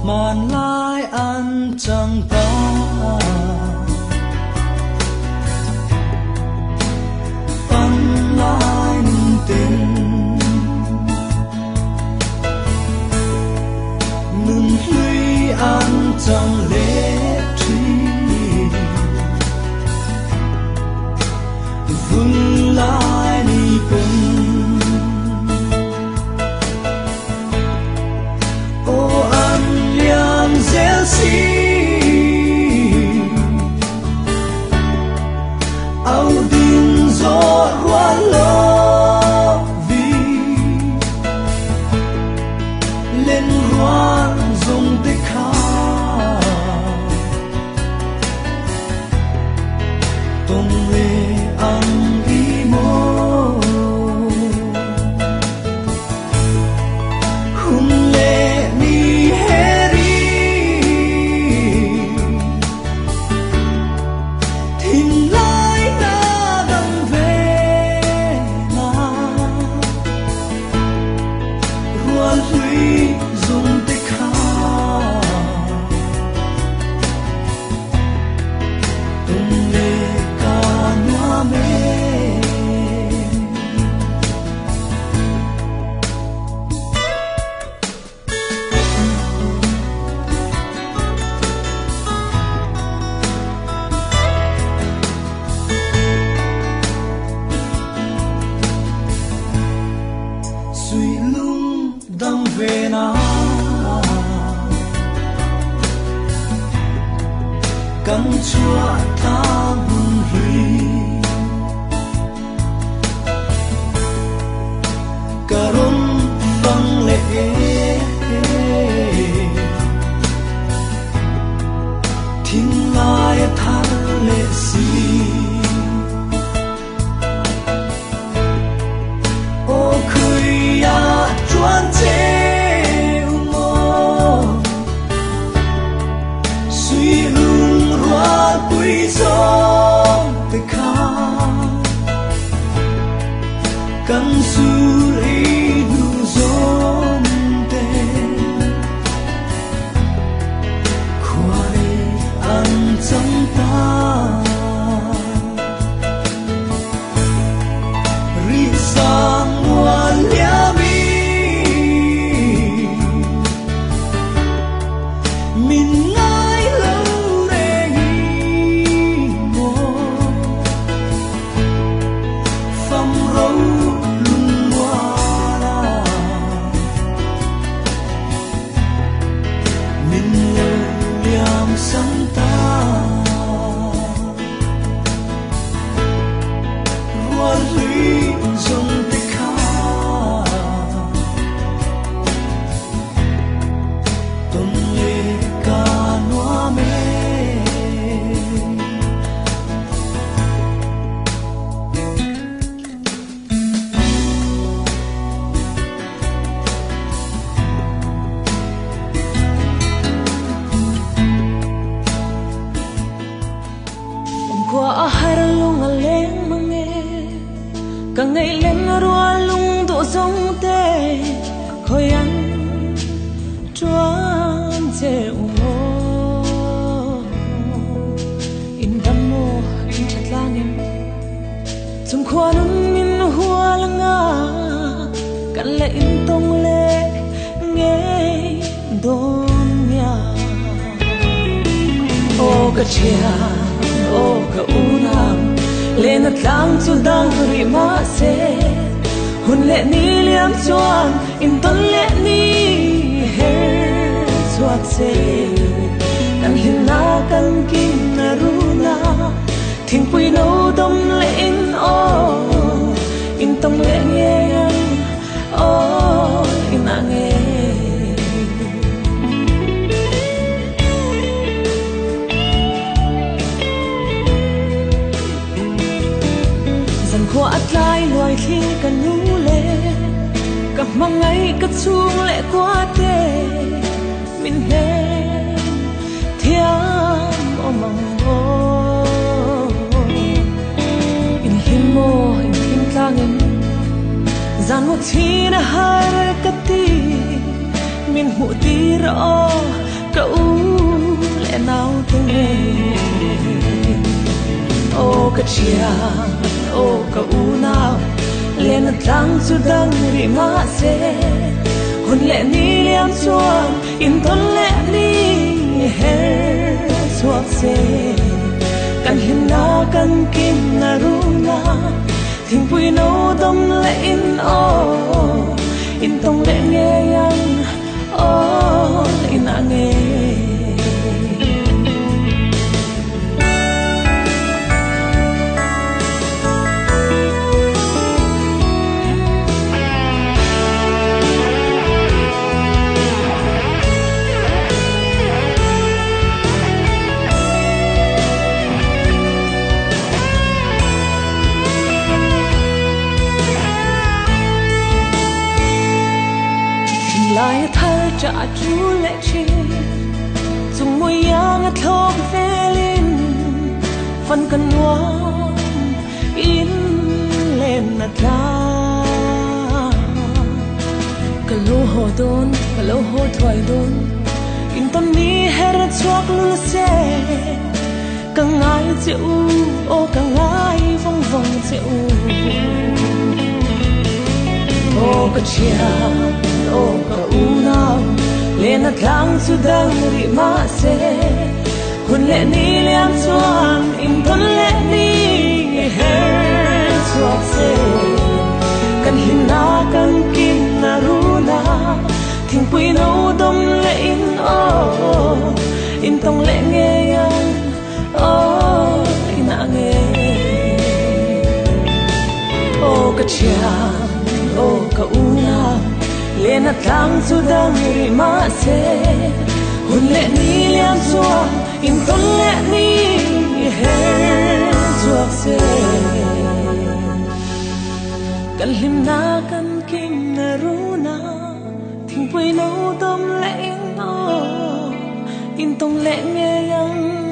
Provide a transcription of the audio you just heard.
màn lai ăn chẳng ta ăn lai tình nương lui ăn chẳng lệ truy vun lai đi cùng Chelsea ao din gió hoa lơ vì lên hoa dùng tích khá tung lệ ăn đi mô hùng lệ ni hết về na cắn chúa ta buồn ri cà rôn văng lệ thiên lai tha lệ si ô khơi ya chuan chế quý gió tê khá cắn su lý đủ gió tê khoai ăn chẳng ta ri sang hoa lia min qua hai lung a leng mange cả ngày lên rua lung độ sông tê khơi ăn chuan che umo in đam mô in chặt lang em zum khoa nun min hoa langa kan le in tông le nghe đôn nhà ô cả chia ô cả unam lên at lang chu dang ri ma se hun le ni liam chuan in ton le ni her chuak se kan hin na kan kin na runa thing pui no dom le in o in tong le nghe o in na nghe qua at lai loài khi cần nu lệ gặp mang ngay cất chuông lệ qua tê mình lên thiam o mang o in him mo in him tlang em gian một thi na hai cất ti mình hụ ti rõ cậu lẽ nào từng nghe ô cả chia ô cậu nào lên trăng su đăng ri ma se hôn lẽ ni liam chuan in ton lẽ ni her suak se kan hin na kan kim na runa thing pui no dom lẽ in tông lẽ nghe yang in a nghe lại thay trả chú lệ chi dùng môi yang thô về linh phần cần ngoan in lên là ta cả lô hồ đôn cả lô hồ thoại đôn in tâm ni hết chuộc lu xe càng ai chịu ô càng ai vòng vòng chịu ô cả chia ô cả nào lên thang su đăng ri ma se hôn lẽ ni liam chuan in ton lẽ ni her suak se kan hin na kan kin na runa thing pui no dom lẽ in tông lẽ nghe yang in a nghe ô cả chia ô cả nào lên thang su đăng ri ma se hôn lẽ ni liam chuan in ton lẽ ni her suak se kan lim na kan kim na runa thing pui no dom lẽ in tông lẽ nghe yang